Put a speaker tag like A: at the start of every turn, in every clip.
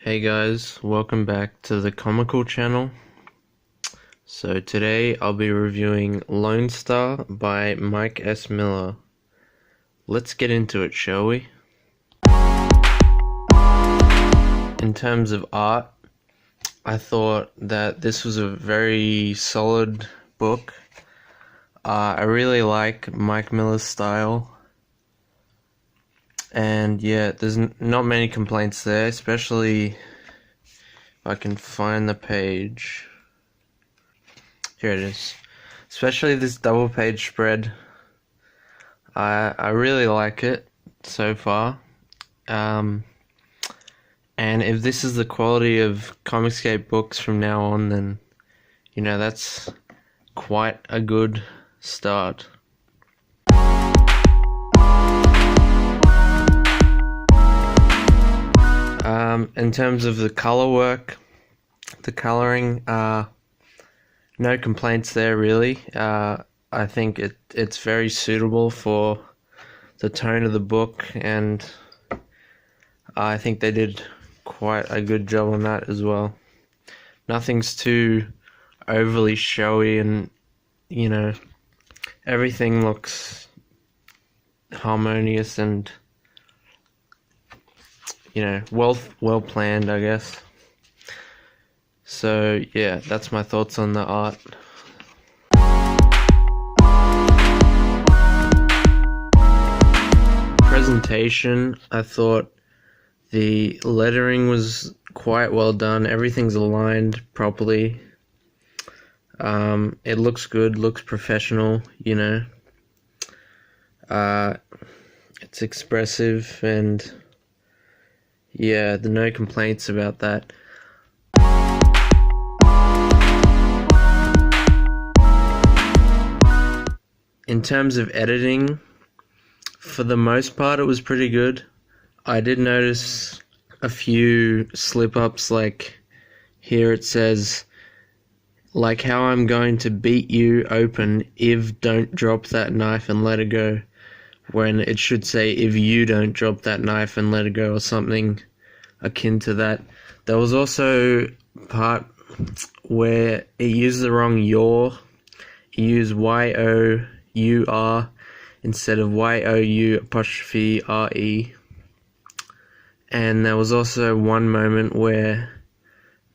A: Hey guys, welcome back to the comical channel. So today I'll be reviewing Lonestar by Mike S. Miller. Let's get into it, shall we? In terms of art, I thought that this was a very solid book. I really like Mike Miller's style. And yeah, there's not many complaints there, especially if I can find the page. Here it is. Especially this double page spread. I really like it so far. And if this is the quality of Comicscape books from now on, then, you know, that's quite a good start. In terms of the color work, the coloring, no complaints there really. I think it's very suitable for the tone of the book, and I think they did quite a good job on that as well. Nothing's too overly showy, and you know, everything looks harmonious and, you know, well planned, I guess. So yeah, that's my thoughts on the art. Presentation, I thought the lettering was quite well done. Everything's aligned properly. It looks good, looks professional, you know. It's expressive, and yeah, no complaints about that. In terms of editing, for the most part, it was pretty good. I did notice a few slip-ups, like here it says, like how I'm going to beat you open if don't drop that knife and let it go, when it should say if you don't drop that knife and let it go, or something akin to that. There was also part where it used the wrong your. It used Y-O-U-R instead of Y-O-U''re. And there was also one moment where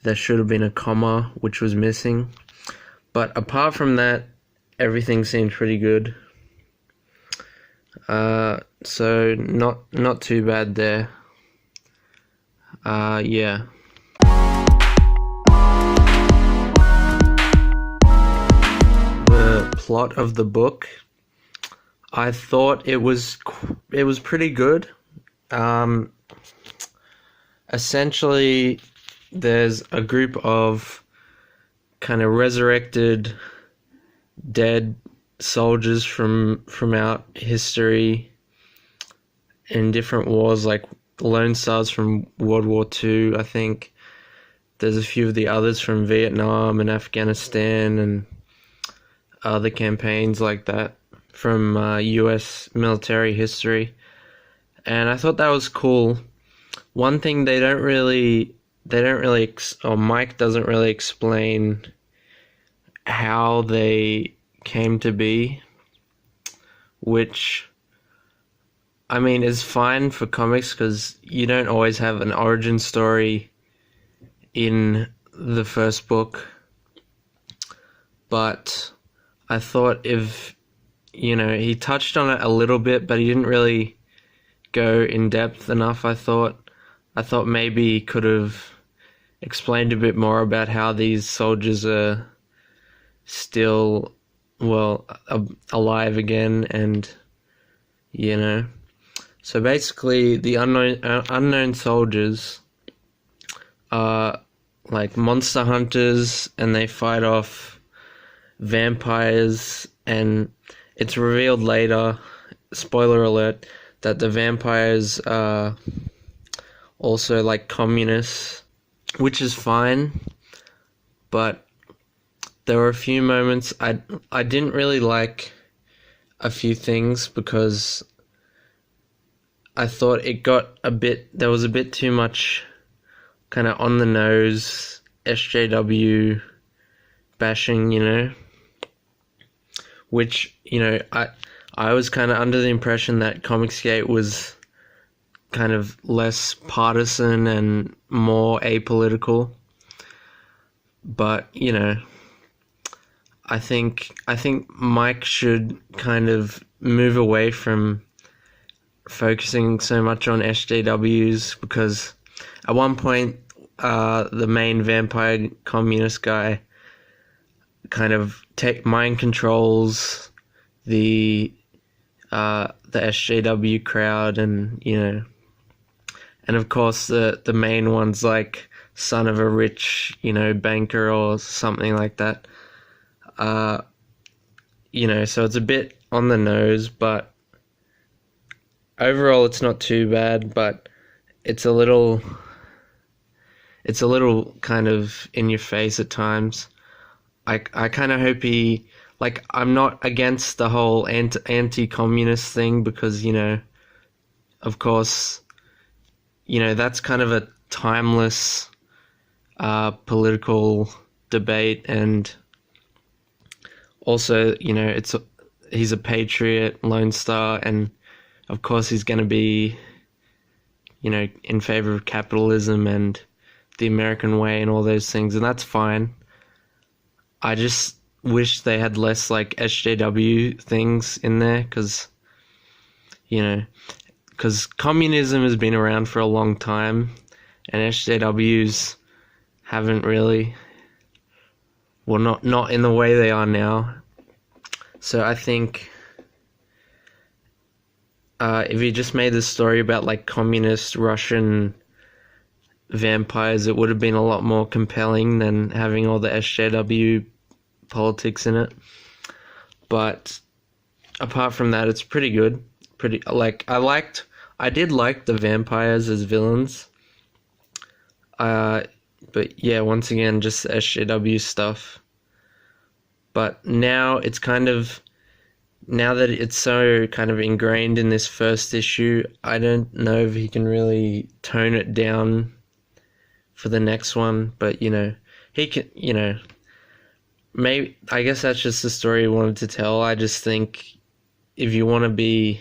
A: there should have been a comma, which was missing. But apart from that, everything seemed pretty good. So not too bad there. Yeah. The plot of the book, I thought it was pretty good. Essentially, there's a group of kind of resurrected dead soldiers from out history in different wars, like Lone Stars from World War II, I think. There's a few of the others from Vietnam and Afghanistan and other campaigns like that from US military history. And I thought that was cool. One thing or Mike doesn't really explain how they came to be, which, I mean, is fine for comics because you don't always have an origin story in the first book. But I thought if, you know, he touched on it a little bit, but he didn't really go in depth enough, I thought maybe he could have explained a bit more about how these soldiers are still, well, alive again, and, you know. So basically, the unknown soldiers are like monster hunters, and they fight off vampires, and it's revealed later, spoiler alert, that the vampires are also like communists, which is fine, but there were a few moments I didn't really like a few things, because I thought there was a bit too much kind of on the nose SJW bashing, which, I was kind of under the impression that Comicsgate was kind of less partisan and more apolitical. But, I think Mike should kind of move away from focusing so much on SJWs, because at one point the main vampire communist guy kind of mind controls the SJW crowd, and and of course the main one's like son of a rich banker or something like that. So it's a bit on the nose, but overall it's not too bad, but it's a little kind of in your face at times. I kind of hope I'm not against the whole anti-communist thing, because, of course, that's kind of a timeless political debate, and also, he's a patriot, Lonestar, and of course he's going to be, in favor of capitalism and the American way and all those things, and that's fine. I just wish they had less like SJW things in there, because communism has been around for a long time, and SJWs haven't really, well, not in the way they are now. So I think if you just made this story about like communist Russian vampires, it would have been a lot more compelling than having all the SJW politics in it. But apart from that, it's pretty good. I did like the vampires as villains. But yeah, once again, just the SJW stuff. But now it's now that it's so kind of ingrained in this first issue, I don't know if he can really tone it down for the next one. But, he can, maybe, I guess that's just the story he wanted to tell. I just think if you want to be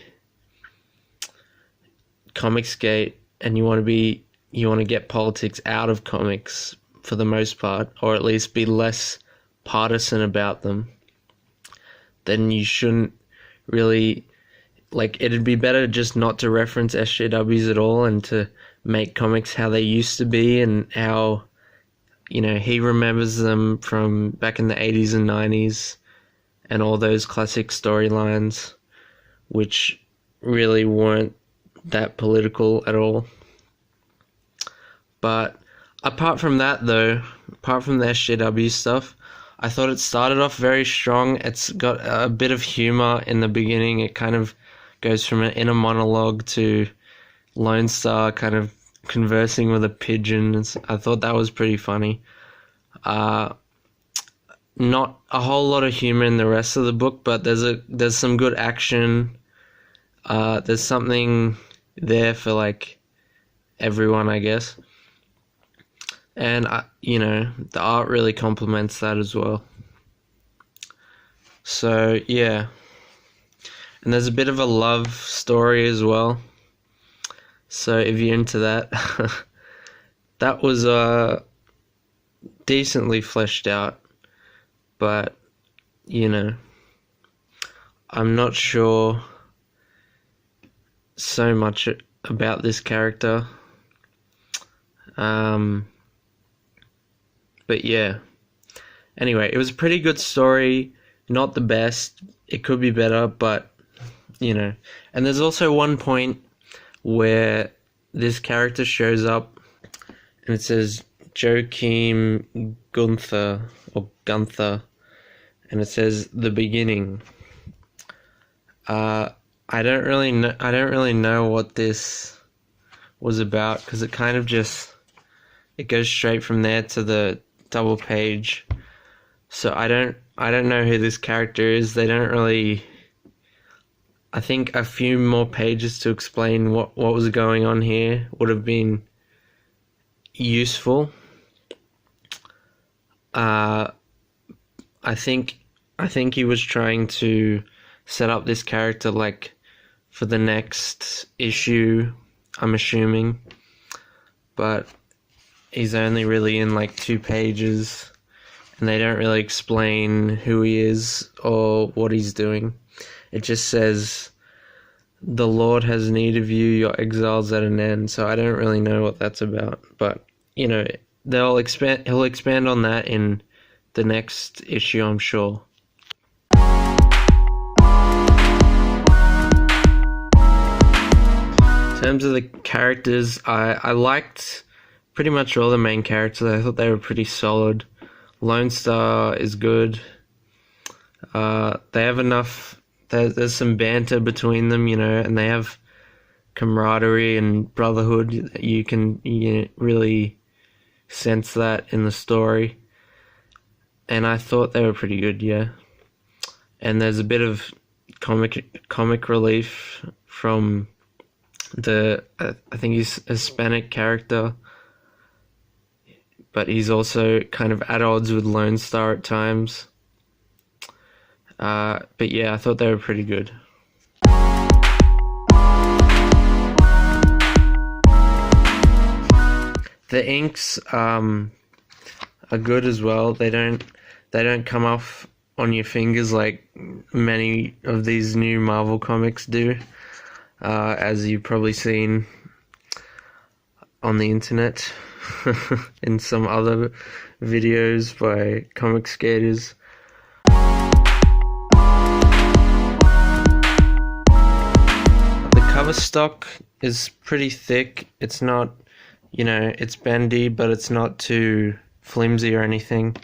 A: Comicsgate and you want to get politics out of comics for the most part, or at least be less partisan about them, then you shouldn't really, it'd be better just not to reference SJWs at all, and to make comics how they used to be, and how, he remembers them from back in the 80s and 90s, and all those classic storylines, which really weren't that political at all. But apart from that, though, apart from the SJW stuff, I thought it started off very strong. It's got a bit of humor in the beginning. It kind of goes from an inner monologue to Lonestar kind of conversing with a pigeon. I thought that was pretty funny. Not a whole lot of humor in the rest of the book, but there's some good action. There's something there for everyone, I guess. And the art really complements that as well. So yeah, and there's a bit of a love story as well. So if you're into that, that was decently fleshed out, but I'm not sure so much about this character. But yeah. Anyway, it was a pretty good story. Not the best. It could be better, but And there's also one point where this character shows up, and it says Joachim Gunther, and it says the beginning. I don't really know what this was about, because it kind of just, it goes straight from there to the double page. So I don't know who this character is. They don't really, I think a few more pages to explain what was going on here would have been, useful. Uh, I think he was trying to set up this character like for the next issue, I'm assuming, but he's only really in like 2 pages, and they don't really explain who he is or what he's doing. It just says, "The Lord has need of you, your exile's at an end." So I don't really know what that's about, but you know, he'll expand on that in the next issue, I'm sure. In terms of the characters, I liked pretty much all the main characters. I thought they were pretty solid. Lonestar is good. They have enough. There's some banter between them, and they have camaraderie and brotherhood. You can really sense that in the story, and I thought they were pretty good. Yeah, and there's a bit of comic relief from I think he's a Hispanic character, but he's also kind of at odds with Lonestar at times. But yeah, I thought they were pretty good. The inks are good as well. They don't come off on your fingers like many of these new Marvel comics do, as you've probably seen on the internet in some other videos by comic skaters. The cover stock is pretty thick. It's not, it's bendy, but it's not too flimsy or anything.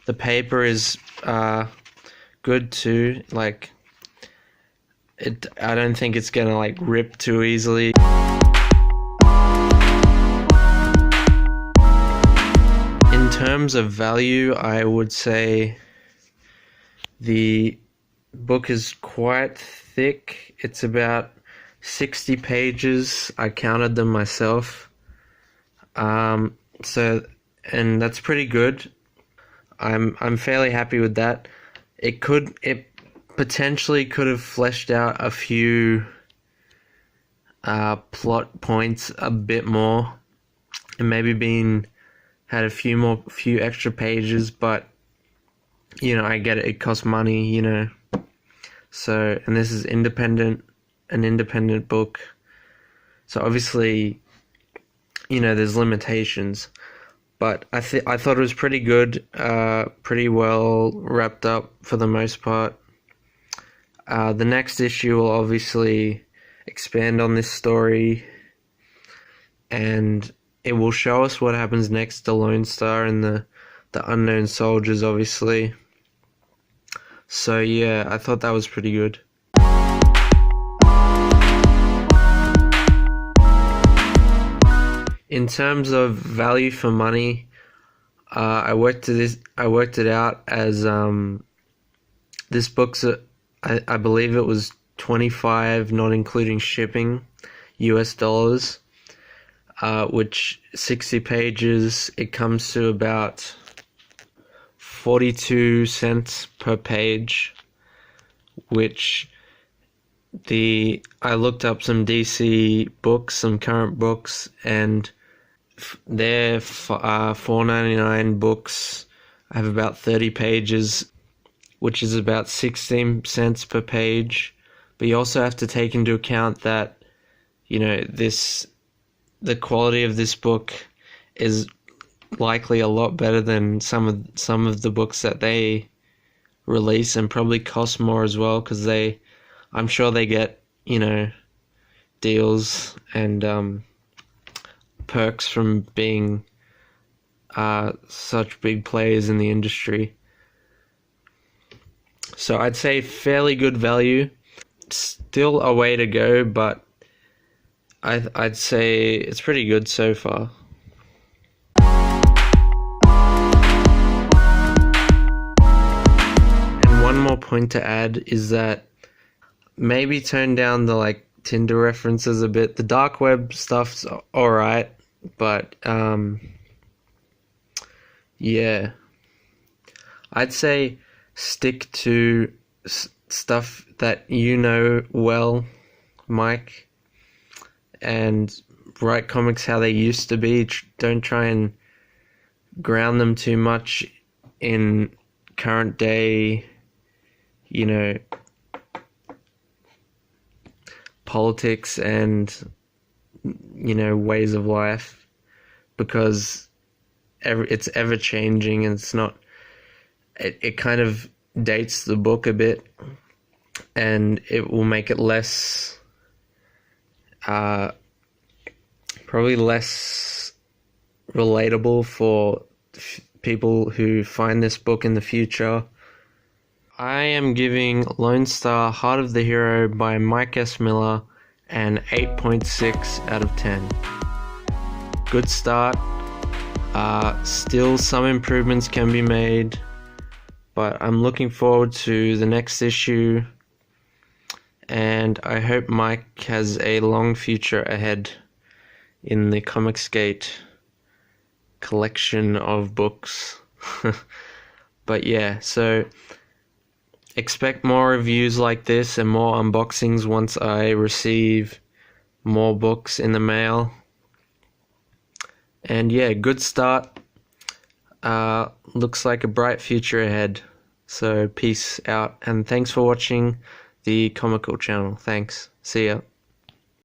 A: The paper is good too. Like, I don't think it's gonna like rip too easily. In terms of value, I would say the book is quite thick. It's about 60 pages. I counted them myself. And that's pretty good. I'm fairly happy with that. It potentially could have fleshed out a few plot points a bit more, and maybe had a few extra pages, but I get it. It costs money, So, and this is an independent book. So obviously, there's limitations, but I thought it was pretty good, pretty well wrapped up for the most part. The next issue will obviously expand on this story, and it will show us what happens next to Lonestar and the unknown soldiers, obviously. So yeah, I thought that was pretty good. In terms of value for money, I worked it out as this book's I believe it was $25, not including shipping, US dollars, which 60 pages, it comes to about 42 cents per page, which I looked up some DC books, some current books, and their $4.99 books have about 30 pages, which is about 16 cents per page. But you also have to take into account that, the quality of this book is likely a lot better than some of the books that they release, and probably cost more as well, because I'm sure they get, deals and perks from being such big players in the industry. So I'd say fairly good value. Still a way to go, but I'd say it's pretty good so far. And one more point to add is that maybe tone down the Tinder references a bit. The dark web stuff's alright, but Yeah, I'd say stick to stuff that you know well, Mike, and write comics how they used to be. Don't try and ground them too much in current day, you know, politics and, ways of life, because it's ever changing, and it kind of dates the book a bit, and it will make it less, probably less relatable for people who find this book in the future. I am giving Lonestar Heart of the Hero by Mike S. Miller an 8.6 out of 10. Good start. Still some improvements can be made, but I'm looking forward to the next issue, and I hope Mike has a long future ahead in the Comicsgate collection of books. But yeah, so expect more reviews like this and more unboxings once I receive more books in the mail. And yeah, good start. Looks like a bright future ahead. So peace out, and thanks for watching the Comical channel. Thanks. See ya.